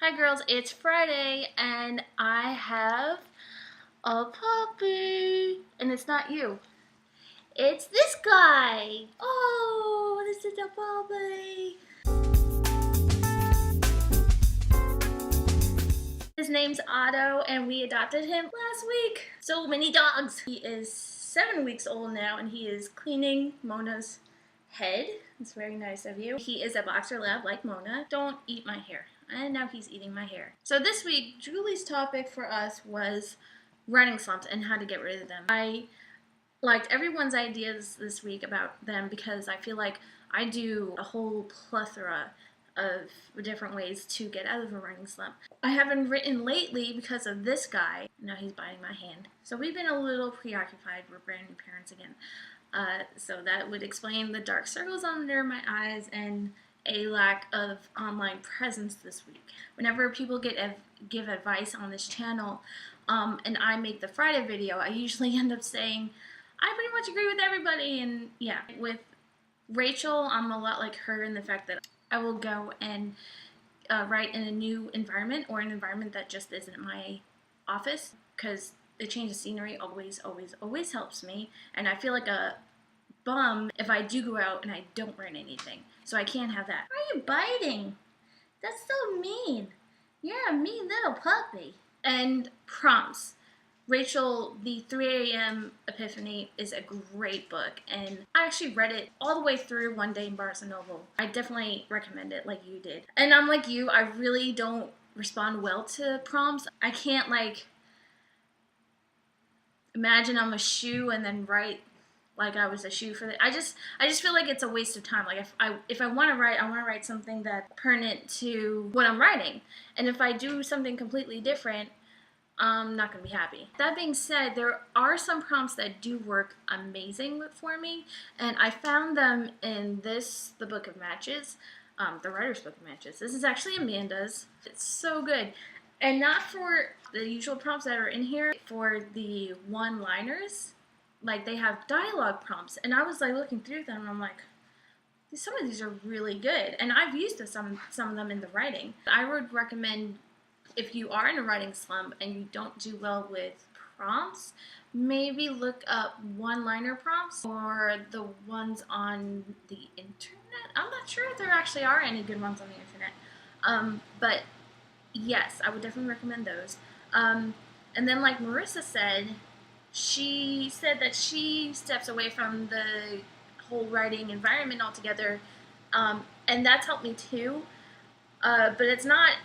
Hi girls, it's Friday and I have a puppy. And it's not you. It's this guy. Oh, this is a puppy. His name's Otto and we adopted him last week. So many dogs. He is 7 weeks old now and he is cleaning Mona's head. It's very nice of you. He is a boxer lab like Mona. Don't eat my hair. And now he's eating my hair. So this week, Julie's topic for us was writing slumps and how to get rid of them. I liked everyone's ideas this week about them because I feel like I do a whole plethora of different ways to get out of a writing slump. I haven't written lately because of this guy. Now he's biting my hand. So we've been a little preoccupied. We're brand new parents again. So that would explain the dark circles under my eyes and a lack of online presence this week. Whenever people give advice on this channel and I make the Friday video, I usually end up saying, I pretty much agree with everybody. And yeah, with Rachel, I'm a lot like her in the fact that I will go and write in a new environment or an environment that just isn't my office because the change of scenery always helps me. And I feel like a bum if I do go out and I don't write anything. So I can't have that. Why are you biting? That's so mean. You're a mean little puppy. And prompts. Rachel, the 3 a.m. Epiphany is a great book, and I actually read it all the way through one day in Barnes & Noble. I definitely recommend it like you did. And I'm like you, I really don't respond well to prompts. I can't imagine I'm a shoe and then write like I was a shoe for the. I just feel like it's a waste of time. Like if I want to write something that's pertinent to what I'm writing. And if I do something completely different, I'm not going to be happy. That being said, there are some prompts that do work amazing for me, and I found them in the Book of Matches, the Writer's Book of Matches. This is actually Amanda's. It's so good. And not for the usual prompts that are in here, for the one-liners. Like, they have dialogue prompts, and I was looking through them and I'm like, some of these are really good, and I've used some of them in the writing. I would recommend, if you are in a writing slump and you don't do well with prompts, maybe look up one-liner prompts or the ones on the internet. I'm not sure if there actually are any good ones on the internet, but yes, I would definitely recommend those. And then, like Marissa said, she said that she steps away from the whole writing environment altogether, and that's helped me too. But it's not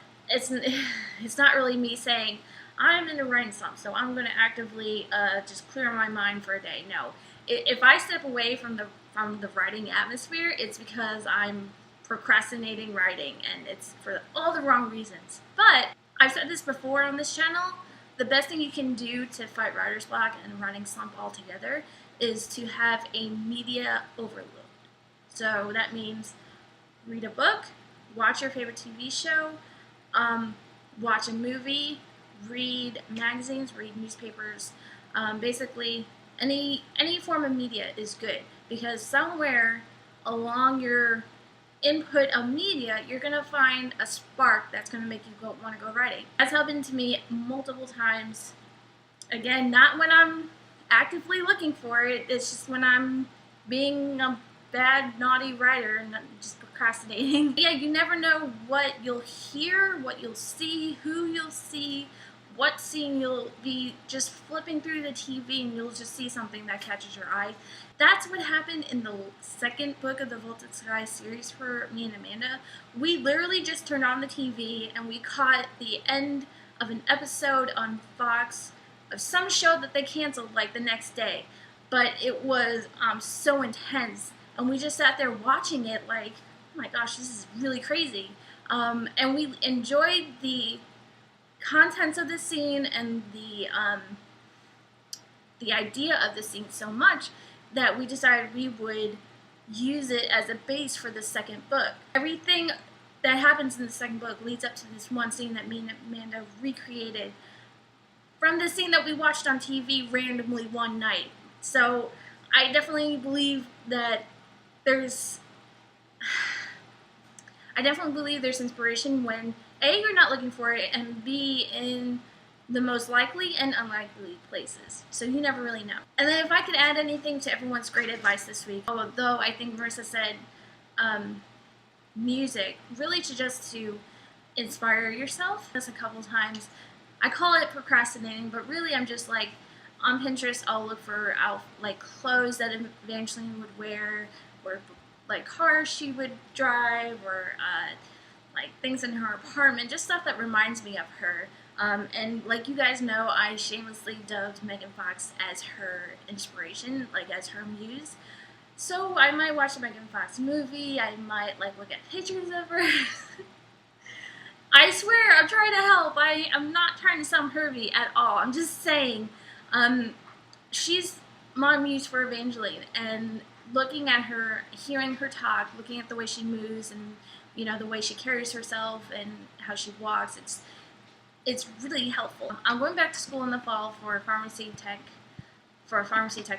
really me saying I'm in a writing slump, so I'm going to actively just clear my mind for a day. No, if I step away from the writing atmosphere, it's because I'm procrastinating writing, and it's for all the wrong reasons. But I've said this before on this channel. The best thing you can do to fight writer's block and writing slump altogether is to have a media overload. So that means read a book, watch your favorite TV show, watch a movie, read magazines, read newspapers. Basically, any form of media is good, because somewhere along your input of media, you're going to find a spark that's going to make you want to go writing. That's happened to me multiple times. Again, not when I'm actively looking for it, it's just when I'm being a bad, naughty writer and just procrastinating. Yeah, you never know what you'll hear, what you'll see, who you'll see, what scene you'll be just flipping through the TV and you'll just see something that catches your eye. That's what happened in the second book of the Vaulted Sky series for me and Amanda. We literally just turned on the TV and we caught the end of an episode on Fox of some show that they canceled like the next day. But it was so intense, and we just sat there watching it like, oh my gosh, this is really crazy. And we enjoyed the contents of the scene and the idea of the scene so much that we decided we would use it as a base for the second book. Everything that happens in the second book leads up to this one scene that me and Amanda recreated from the scene that we watched on TV randomly one night. So I definitely believe that there's inspiration when A, you're not looking for it, and B, in the most likely and unlikely places. So you never really know. And then if I could add anything to everyone's great advice this week, although I think Marissa said music, really to inspire yourself. Just a couple times. I call it procrastinating, but really I'm just like, on Pinterest I'll look for like clothes that Evangeline would wear, or like cars she would drive, or like things in her apartment, just stuff that reminds me of her. And like you guys know, I shamelessly dubbed Megan Fox as her inspiration, like as her muse. So I might watch a Megan Fox movie, I might like look at pictures of her. I swear, I'm trying to help. I'm not trying to sound pervy at all. I'm just saying, she's my muse for Evangeline, and looking at her, hearing her talk, looking at the way she moves, and the way she carries herself and how she walks, it's really helpful. I'm going back to school in the fall for a pharmacy tech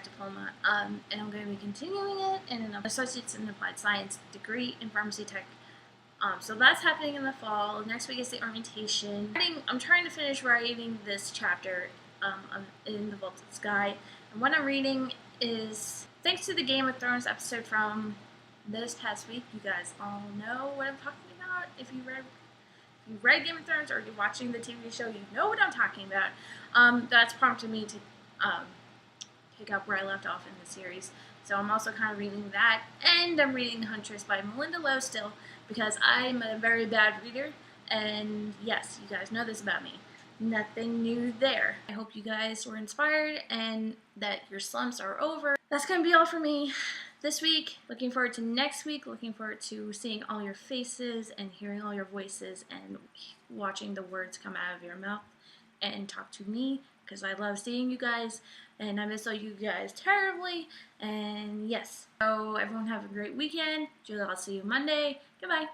diploma, and I'm going to be continuing it in an associate's in applied science degree in pharmacy tech. So that's happening in the fall. Next week is the orientation. I'm trying to finish writing this chapter in the Vaulted Sky. And what I'm reading is, thanks to the Game of Thrones episode from this past week, you guys all know what I'm talking about. If you read Game of Thrones, or you're watching the TV show, you know what I'm talking about. That's prompted me to pick up where I left off in the series. So I'm also kind of reading that, and I'm reading The Huntress by Melinda Lowe still, because I'm a very bad reader, and yes, you guys know this about me. Nothing new there. I hope you guys were inspired and that your slumps are over. That's going to be all for me this week. Looking forward to next week. Looking forward to seeing all your faces and hearing all your voices and watching the words come out of your mouth and talk to me, because I love seeing you guys and I miss all you guys terribly. And yes, so everyone have a great weekend. Julie, I'll see you Monday. Goodbye.